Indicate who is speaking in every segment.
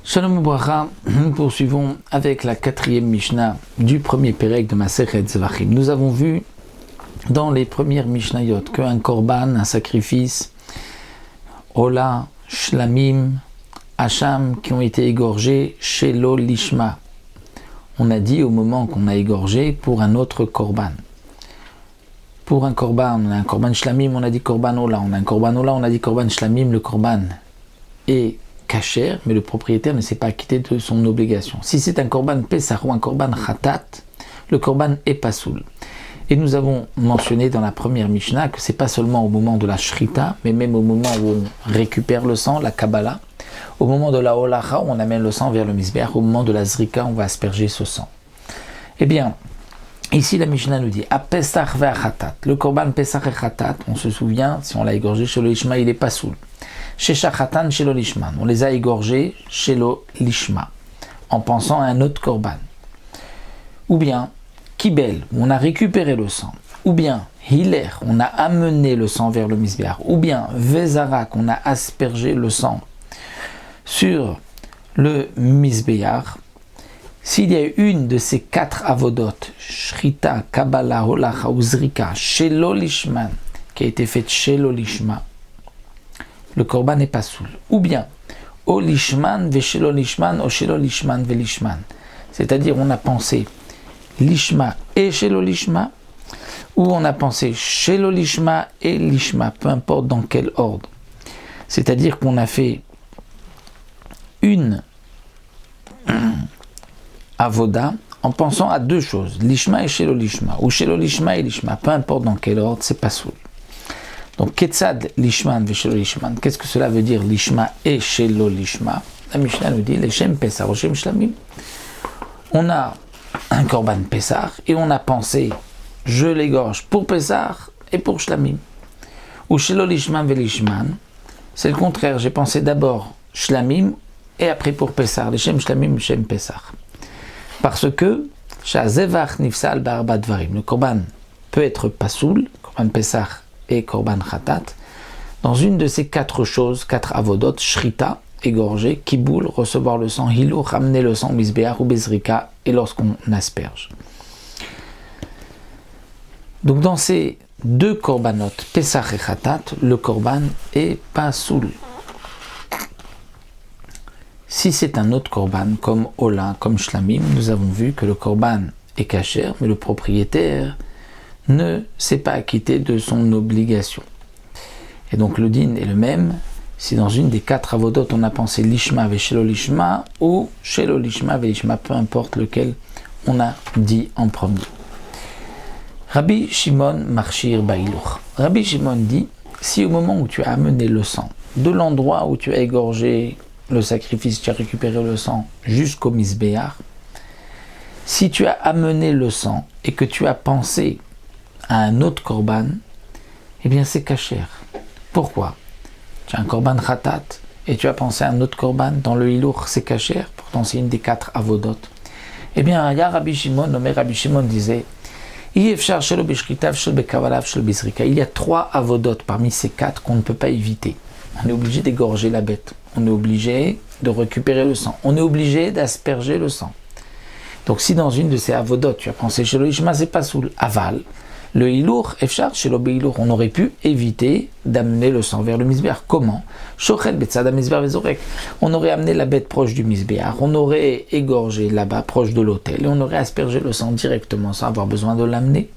Speaker 1: Shalom Ubracha, nous poursuivons avec la 4e Mishnah du premier Pérec de Masechet Zvachim. Nous avons vu dans les premières Mishnayot qu'un korban, un sacrifice, Ola, Shlamim, Hacham qui ont été égorgés chez l'Olishma. On a dit au moment qu'on a égorgé pour un autre korban. Pour un korban, on a un korban Shlamim, on a dit korban Ola. On a un korban Ola, on a dit korban Shlamim, le korban est kasher, mais le propriétaire ne s'est pas acquitté de son obligation. Si c'est un korban Pesach ou un korban Khatat, le korban est pasoul. Et nous avons mentionné dans la première Mishnah que c'est pas seulement au moment de la Shrita, mais même au moment où on récupère le sang, la Kabbalah, au moment de la Holacha, où on amène le sang vers le Mizbeach, au moment de la Zrika, on va asperger ce sang. Eh bien, ici la Mishnah nous dit, à Pesach ve Khatat, le korban Pesach et Khatat, on se souvient, si on l'a égorgé chez l'Olishma, il est pasoul. Chez Shachatan, chez l'Olishma, on les a égorgés chez l'Olishma, en pensant à un autre korban. Ou bien, Kibel, on a récupéré le sang. Ou bien, Hiler, on a amené le sang vers le Mizbeach. Ou bien, Vezarak, on a aspergé le sang sur le Mizbeach. S'il y a une de ces 4 avodotes, Shrita, Kabbalah, Holacha ou Zrika, chez l'Olishman, qui a été faite chez l'Olishma, le korban n'est pas soul. Ou bien, Olishman ve chez l'Olishman, ou chez l'Olishman ve l'Ishman. C'est-à-dire, on a pensé l'Ishma et chez l'Olishma, ou on a pensé chez l'Olishma et l'Ishma, peu importe dans quel ordre. C'est-à-dire qu'on a fait une avoda en pensant à 2 choses, l'Ishma et chez l'Olishma, ou chez l'Olishma et l'Ishma, peu importe dans quel ordre, c'est pas soul. Donc, Ketzad l'Ishman ve chez l'Olishman, qu'est-ce que cela veut dire l'Ishma et chez l'Olishma? La Mishnah nous dit, l'Eshem Pesach, l'Eshem Shlamim. On a un korban Pesach et on a pensé, je l'égorge pour Pesach et pour Shlamim. Ou chez l'Olishman ve l'Ishman, c'est le contraire, j'ai pensé d'abord Shlamim et après pour Pesach, l'Eshem Shlamim, l'Eshem Pesach. Parce que, Shazevach Nifsal Barba Dvarim, le korban peut être pasoul, korban Pesach et korban Khatat, dans une de ces 4 choses, 4 avodot, Shrita, égorger, Kiboul, recevoir le sang, Hilou, ramener le sang, Mizbeach ou Bezrika, et lorsqu'on asperge. Donc dans ces 2 korbanot, Pesach et Khatat, le korban est pasoul. Si c'est un autre korban, comme Ola, comme Shlamim, nous avons vu que le korban est kasher, mais le propriétaire ne s'est pas acquitté de son obligation. Et donc le din est le même, si dans une des 4 avodot on a pensé l'Ishma ve chez l'Olishma, ou chez l'Olishma ve l'Ishma, peu importe lequel on a dit en premier. Rabbi Shimon Marshir Baïlour. Rabbi Shimon dit, si au moment où tu as amené le sang, de l'endroit où tu as égorgé le sacrifice, tu as récupéré le sang jusqu'au Mizbeach, si tu as amené le sang et que tu as pensé à un autre korban, eh bien c'est kasher. Pourquoi? Tu as un korban khatat et tu as pensé à un autre korban dans le hilour, c'est kasher, pourtant c'est une des 4 avodot. Eh bien, il y a Rabbi Shimon, nommé Rabbi Shimon disait, il y a 3 avodot parmi ces 4 qu'on ne peut pas éviter. On est obligé d'égorger la bête, on est obligé de récupérer le sang, on est obligé d'asperger le sang. Donc si dans une de ces avodot tu as pensé chez l'Olishma, c'est pas sous aval, le hilour, efchar, chez l'obéhilour, on aurait pu éviter d'amener le sang vers le Mizbeach. Comment? On aurait amené la bête proche du Mizbeach, on aurait égorgé là-bas, proche de l'autel, et on aurait aspergé le sang directement sans avoir besoin de l'amener.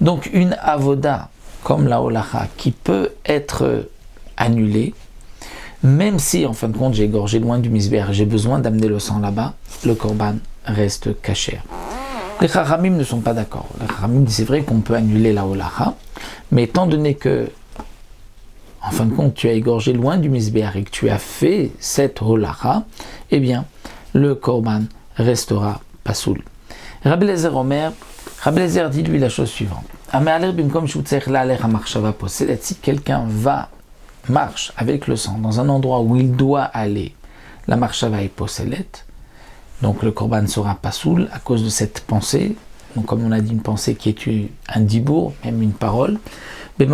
Speaker 1: Donc une avoda, comme la holacha, qui peut être annulée, même si en fin de compte j'ai égorgé loin du Mizbeach, j'ai besoin d'amener le sang là-bas, le korban reste kasher. Les Chachamim ne sont pas d'accord. Les Chachamim disent c'est vrai qu'on peut annuler la holacha, mais étant donné que, en fin de compte, tu as égorgé loin du Mizbeach et que tu as fait cette holacha, eh bien, le korban restera pasoul. Rabbi Eliezer Omer, Rabbi Eliezer dit lui la chose suivante. Si quelqu'un marche avec le sang dans un endroit où il doit aller, la marchava est posélette, donc le korban sera pasoul à cause de cette pensée, donc comme on a dit une pensée qui est un dibour, même une parole. Si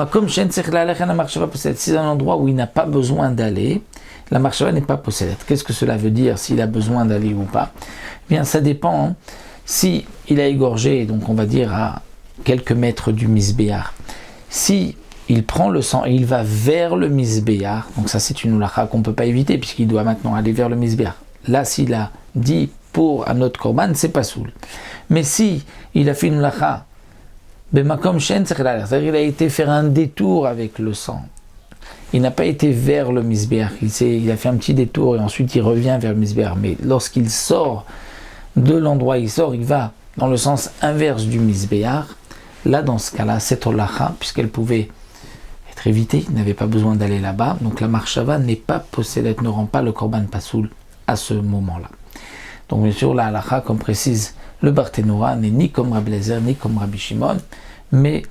Speaker 1: c'est un endroit où il n'a pas besoin d'aller, la marchava n'est pas possédée. Qu'est-ce que cela veut dire, s'il a besoin d'aller ou pas? Eh bien, ça dépend. Hein. Si il a égorgé, donc on va dire à quelques mètres du misbéar, si il prend le sang et il va vers le misbéar, donc ça c'est une oulacha qu'on ne peut pas éviter puisqu'il doit maintenant aller vers le misbéar. Là, s'il a dit pour un autre korban, c'est pas soul. Mais si il a fait une oulacha, c'est-à-dire il a été faire un détour avec le sang, il n'a pas été vers le misbéar, il a fait un petit détour et ensuite il revient vers le misbéar, mais lorsqu'il sort de l'endroit où il sort, il va dans le sens inverse du misbéar. Là, dans ce cas-là, cette olacha, puisqu'elle pouvait être évitée, il n'avait pas besoin d'aller là-bas, donc la marchava n'est pas possédée, ne rend pas le korban pasoul à ce moment-là. Donc bien sûr, la halacha, comme précise le Barthénora, n'est ni comme Rabbi Eliezer, ni comme Rabbi Shimon, mais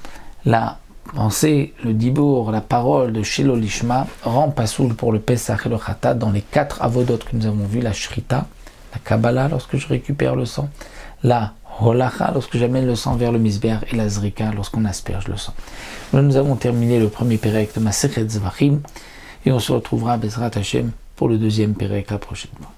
Speaker 1: la pensée, le dibour, la parole de Shelo Lishma rend pasoul pour le Pesach et le Khatat dans les 4 avodot que nous avons vus, la Shrita, la Kabbalah lorsque je récupère le sang, la Holacha lorsque j'amène le sang vers le misbéar et la Zrika lorsqu'on asperge le sang. Nous avons terminé le premier pérec de Masechet Zvachim et on se retrouvera à Bezrat Hashem pour le deuxième pérec la prochaine fois.